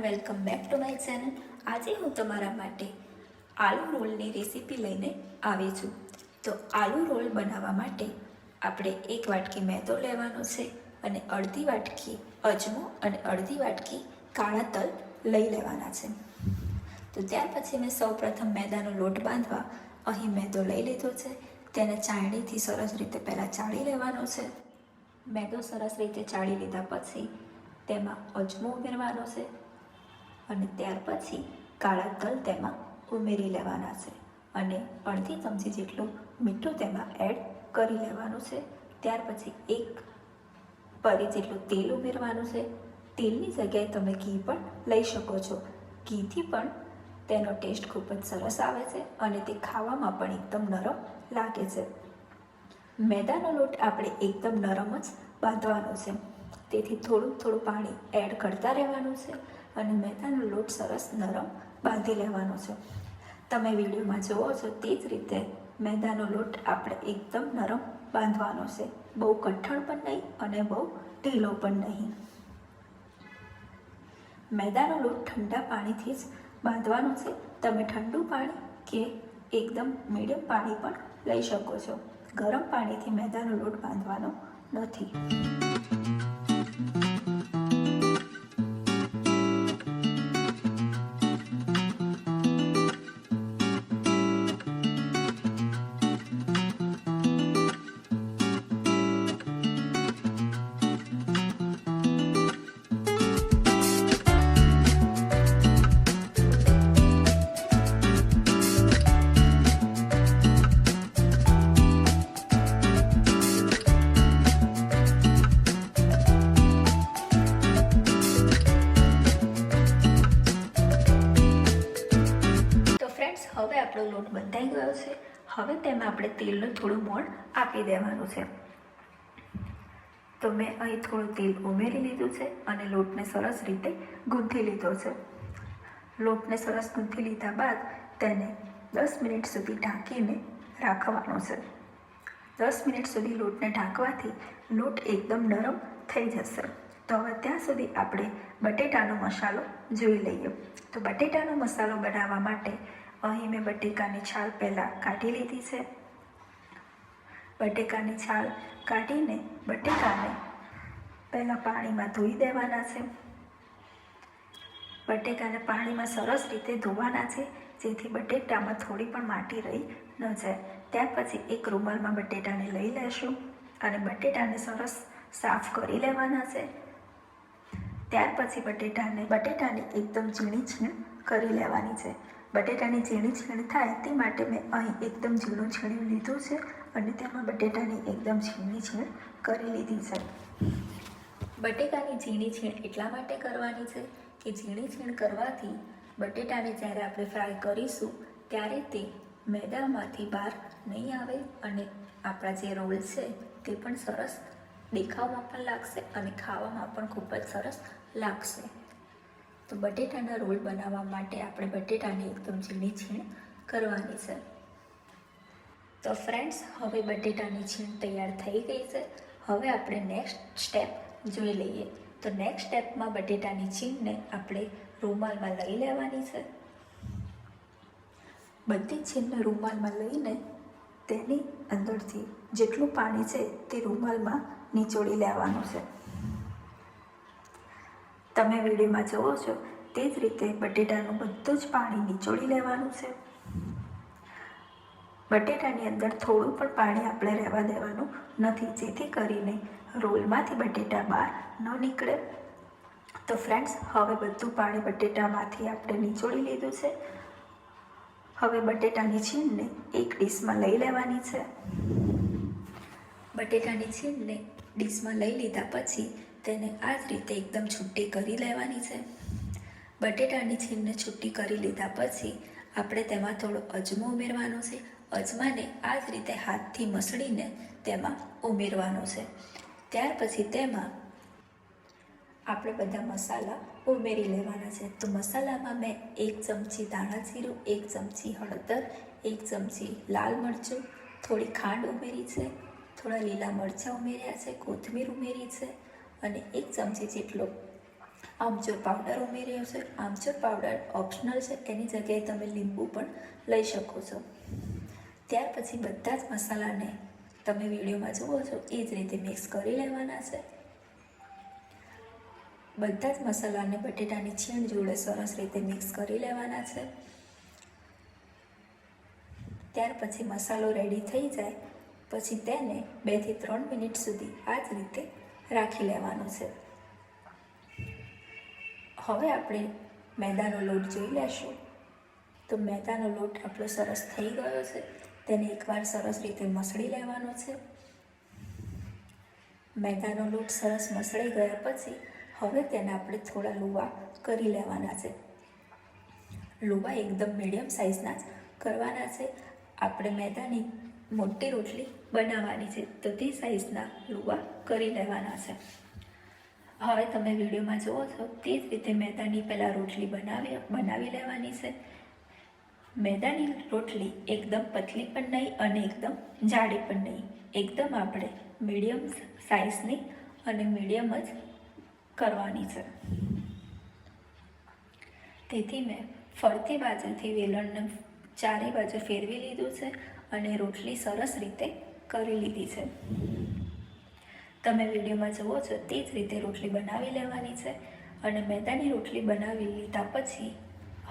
Welcome back to my channel. આજે હું તમારા માટે આલુ રોલની રેસીપી લઈને આવી છું। તો આલુ રોલ બનાવવા માટે આપણે 1 વાટકી મેદો લેવાનો છે અને અડધી વાટકી અજમો અને અડધી વાટકી કાળા તલ લઈ લેવાના છે। તો ત્યાર પછી મેં સૌપ્રથમ મેદાનો લોટ બાંધવા અહીં મેદો લઈ લીધો છે। તેને ચાળણીથી સરસ રીતે પહેલાં ચાળી લેવાનો છે। મેદો સરસ રીતે ચાળી લીધા પછી તેમાં અજમો ઉમેરવાનો છે અને ત્યાર પછી કાળા તલ તેમાં ઉમેરી લેવાના છે અને અડધી ચમચી જેટલું મીઠું તેમાં એડ કરી લેવાનું છે। ત્યાર પછી 1 પરી જેટલું તેલ ઉમેરવાનું છે। તેલની જગ્યાએ તમે ઘી પણ લઈ શકો છો। ઘીથી પણ તેનો ટેસ્ટ ખૂબ જ સરસ આવે છે અને તે ખાવામાં પણ એકદમ નરમ લાગે છે। મેદાનો લોટ આપણે એકદમ નરમ જ બાંધવાનો છે, તેથી થોડું પાણી એડ કરતા રહેવાનું છે અને મેદાનો લોટ સરસ નરમ બાંધી લેવાનો છે। તમે વિડીયોમાં જુઓ છો તે જ રીતે મેદાનો લોટ આપણે એકદમ નરમ બાંધવાનો છે, બહુ કઠણ પણ નહીં અને બહુ ઢીલો પણ નહીં। મેદાનો લોટ ઠંડા પાણીથી જ બાંધવાનો છે। તમે ઠંડુ પાણી કે એકદમ મીડિયમ પાણી પણ લઈ શકો છો, ગરમ પાણીથી મેદાનો લોટ બાંધવાનો નથી। હવે આપણો લોટ બંધાઈ ગયો છે। હવે તેમાં આપણે તેલનું થોડું મોણ આપી દેવાનું છે। તો મેં અહીં થોડું તેલ ઉમેરી લીધું છે અને લોટને સરસ રીતે ગૂંથી લીધો છે। લોટને સરસ ગૂંથી લીધા બાદ તેને 10 મિનિટ સુધી ઢાંકીને રાખવાનો છે। 10 મિનિટ સુધી લોટને ઢાંકવાથી લોટ એકદમ નરમ થઈ જશે। તો હવે ત્યાં સુધી આપણે બટેટાનો મસાલો જોઈ લઈએ। તો બટેટાનો મસાલો બનાવવા માટે અહીં મેં બટેકાની છાલ પહેલાં કાઢી લીધી છે। બટેકાની છાલ કાઢીને બટેકાને પહેલાં પાણીમાં ધોઈ દેવાના છે। બટેકાને પાણીમાં સરસ રીતે ધોવાના છે, જેથી બટેટામાં થોડી પણ માટી રહી ન જાય। ત્યાર પછી એક રૂમાલમાં બટેટાને લઈ લેશું અને બટેટાને સરસ સાફ કરી લેવાના છે। ત્યાર પછી બટેટાને એકદમ ઝીણી છીણ કરી લેવાની છે। બટેટાની ઝીણી છીણ થાય તે માટે મેં અહીં એકદમ ઝીણું છીણ લીધું છે અને તેમાં બટેટાની એકદમ ઝીણી છીણ કરી લીધી છે। બટેટાની ઝીણી છીણ એટલા માટે કરવાની છે કે ઝીણી છીણ કરવાથી બટેટાને જ્યારે આપણે ફ્રાય કરીશું ત્યારે તે મેદામાંથી બહાર નહીં આવે અને આપણા જે રોલ છે તે પણ સરસ દેખાવમાં પણ લાગશે અને ખાવામાં પણ ખૂબ જ સરસ લાગશે। તો બટેટાના રોલ બનાવવા માટે આપણે બટેટાની એકદમ ઝીણી છીણ કરવાની છે। તો ફ્રેન્ડ્સ, હવે બટેટાની છીણ તૈયાર થઈ ગઈ છે। હવે આપણે નેક્સ્ટ સ્ટેપ જોઈ લઈએ। તો નેક્સ્ટ સ્ટેપમાં બટેટાની છીણને આપણે રૂમાલમાં લઈ લેવાની છે। બધી છીણને રૂમાલમાં લઈને તેની અંદરથી જેટલું પાણી છે તે રૂમાલમાં નીચોડી લેવાનું છે। તમે વિડીયોમાં જુઓ છો તે જ રીતે બટેટાનું બધું જ પાણી નીચોડી લેવાનું છે। બટેટાની અંદર થોડું પણ પાણી આપણે રહેવા દેવાનું નથી, જેથી કરીને રોલમાંથી બટેટા બહાર ન નીકળે। તો ફ્રેન્ડ્સ, હવે બધું પાણી બટેટામાંથી આપણે નીચોડી લીધું છે। હવે બટેટાની છીણને એક ડીશમાં લઈ લેવાની છે। બટેટાની છીણને ડીશમાં લઈ લીધા પછી તેને આ જ રીતે એકદમ છૂટી કરી લેવાની છે। બટેટાની છીણને છૂટી કરી લીધા પછી આપણે તેમાં થોડો અજમો ઉમેરવાનો છે। અજમાને આ જ રીતે હાથથી મસળીને તેમાં ઉમેરવાનો છે। ત્યાર પછી તેમાં આપણે બધા મસાલા ઉમેરી લેવાના છે। તો મસાલામાં મેં 1 ચમચી ધાણા જીરું, 1 ચમચી હળદર, 1 ચમચી લાલ મરચું, થોડી ખાંડ ઉમેરી છે, થોડા લીલા મરચાં ઉમેર્યા છે, કોથમીર ઉમેરી છે અને 1 ચમચી જેટલો આમચૂર પાવડર ઉમેર્યો છે. આમચૂર પાવડર ઓપ્શનલ છે, એની જગ્યાએ તમે લીંબુ પણ લઈ શકો છો. ત્યાર પછી બધા જ મસાલાને તમે વિડીયોમાં જુઓ છો એ જ રીતે મિક્સ કરી લેવાના છે. બધા જ મસાલાને બટેટાની છીણ જોડે સરસ રીતે મિક્સ કરી લેવાના છે. ત્યાર પછી મસાલો રેડી થઈ જાય પછી તેને 2 થી 3 મિનિટ સુધી આ જ રીતે રાખી લેવાનો છે. હવે આપણે મેદાનો લોટ જોઈ લેશું. તો મેદાનો લોટ આપણો સરસ થઈ ગયો છે. તેને એકવાર સરસ રીતે મસળી લેવાનો છે. મેદાનો લોટ સરસ મસળી ગયા પછી હવે તેને આપણે થોડા લુવા કરી લેવાના છે. લુવા એકદમ મીડિયમ સાઇઝના જ કરવાના છે. આપણે મેદાની મોટી રોટલી બનાવવાની છે, તો તે સાઇઝના લુવા કરી લેવાના છે. હવે તમે વિડીયોમાં જુઓ છો તે જ રીતે મેદાની પહેલાં રોટલી બનાવી લેવાની છે. મેદાની રોટલી એકદમ પતલી પણ નહીં અને એકદમ જાડી પણ નહીં, એકદમ આપણે મીડિયમ સાઇઝની અને મીડિયમ જ કરવાની છે. તેથી મેં ફરતી બાજુથી વેલણને ચારે બાજુ ફેરવી લીધું છે અને રોટલી સરસ રીતે કરી લીધી છે. તમે વિડીયોમાં જુઓ છો તે જ રીતે રોટલી બનાવી લેવાની છે. અને મેદાની રોટલી બનાવી લીધા પછી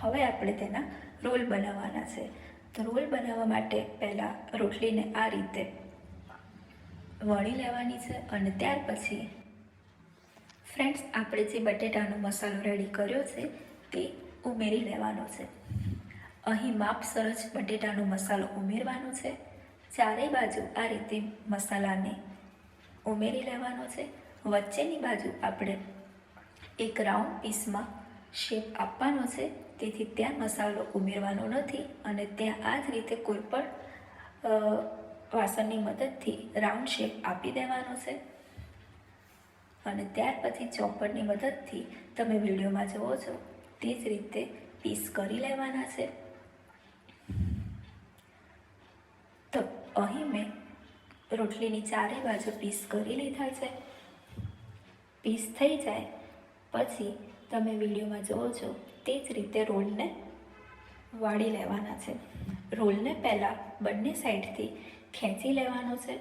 હવે આપણે તેના રોલ બનાવવાના છે. તો રોલ બનાવવા માટે પહેલાં રોટલીને આ રીતે વણી લેવાની છે અને ત્યાર પછી ફ્રેન્ડ્સ આપણે જે બટેટાનો મસાલો રેડી કર્યો છે તે ઉમેરી લેવાનો છે. અહીં માપસર જ બટેટાનો મસાલો ઉમેરવાનો છે. ચારેય બાજુ આ રીતે મસાલાને ઉમેરી લેવાનો છે. વચ્ચેની બાજુ આપણે એક રાઉન્ડ પીસમાં શેપ આપવાનો છે, તેથી ત્યાં મસાલો ઉમેરવાનો નથી અને ત્યાં આ જ રીતે કોઈ પણ વાસણની મદદથી રાઉન્ડ શેપ આપી દેવાનો છે. અને ત્યાર પછી ચોપરની મદદથી તમે વિડીયોમાં જુઓ છો તે જ રીતે પીસ કરી લેવાના છે. તો અહીં મેં રોટલીની ચારે બાજુ પીસ કરી લીધા છે. પીસ થઈ જાય પછી તમે વિડીયોમાં જુઓ છો તે જ રીતે રોલને વાળી લેવાના છે. રોલને પહેલાં બંને સાઈડથી ખેંચી લેવાનો છે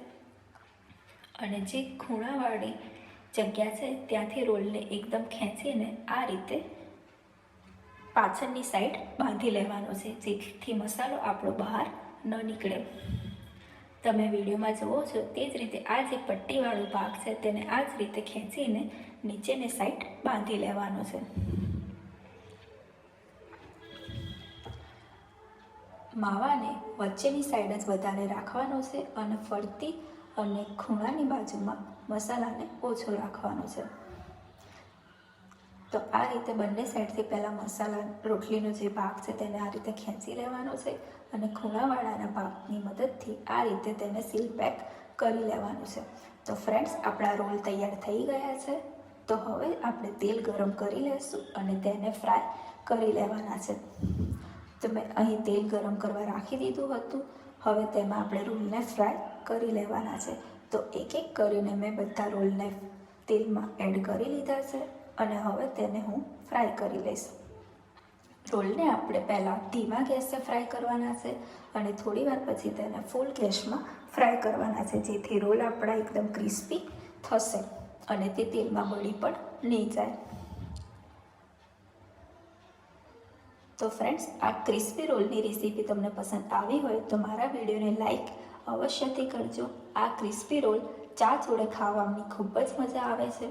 અને જે ખૂણાવાળી જગ્યા છે ત્યાંથી રોલને એકદમ ખેંચીને આ રીતે પાછળની સાઈડ બાંધી લેવાનો છે, જેથી મસાલો આપણો બહાર ન નીકળે. તમે વિડીયોમાં જુઓ છો તે જ રીતે આ જે પટ્ટીવાળો ભાગ છે તેને આ જ રીતે ખેંચીને નીચેની સાઈડ બાંધી લેવાનો છે. માવાને વચ્ચેની સાઈડ જ વધારે રાખવાનો છે અને ફરતી અને ખૂણાની બાજુમાં મસાલાને ઓછો રાખવાનો છે. તો આ રીતે બંને સાઈડથી પહેલાં મસાલા રોટલીનો જે ભાગ છે તેને આ રીતે ખેંચી લેવાનો છે અને ખૂણાવાળાના ભાગની મદદથી આ રીતે તેને સીલ પેક કરી લેવાનું છે. તો ફ્રેન્ડ્સ આપણા રોલ તૈયાર થઈ ગયા છે. તો હવે આપણે તેલ ગરમ કરી લઈશું અને તેને ફ્રાય કરી લેવાના છે. તો મેં અહીં તેલ ગરમ કરવા રાખી દીધું હતું. હવે તેમાં આપણે રોલને ફ્રાય કરી લેવાના છે. તો એક એક કરીને મેં બધા રોલને તેલમાં એડ કરી લીધા છે અને હવે તેને હું ફ્રાય કરી લઈશ. રોલને આપણે પહેલાં ધીમા ગેસે ફ્રાય કરવાના છે અને થોડી વાર પછી તેને ફૂલ ગેસમાં ફ્રાય કરવાના છે, જેથી રોલ આપણા એકદમ ક્રિસ્પી થશે અને તે તેલમાં બળી પણ નહીં જાય. તો ફ્રેન્ડ્સ, આ ક્રિસ્પી રોલની રેસીપી તમને પસંદ આવી હોય તો મારા વિડીયોને લાઈક અવશ્યથી કરજો. આ ક્રિસ્પી રોલ ચા જોડે ખાવાની ખૂબ જ મજા આવે છે.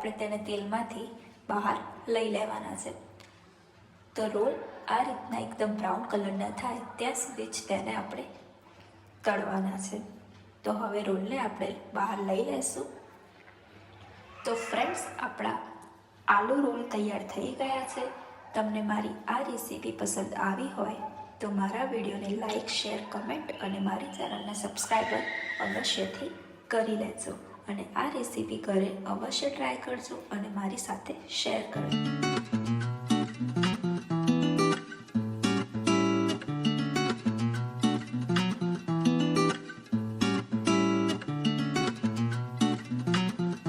આપણે તેને તેલમાંથી બહાર લઈ લેવાના છે. તો રોલ આ રીતના એકદમ બ્રાઉન કલરના થાય ત્યાં સુધી જ તેને આપણે તળવાના છે. તો હવે રોલને આપણે બહાર લઈ લઈશું. તો ફ્રેન્ડ્સ, આપણા આલુ રોલ તૈયાર થઈ ગયા છે. તમને મારી આ રેસીપી પસંદ આવી હોય તો મારા વિડીયોને લાઈક, શેર, કમેન્ટ અને મારી ચેનલને સબસ્ક્રાઈબર અવશ્યથી કરી લેજો. અને આ રેસીપી ઘરે અવશ્ય ટ્રાય કરજો અને મારી સાથે શેર કરજો.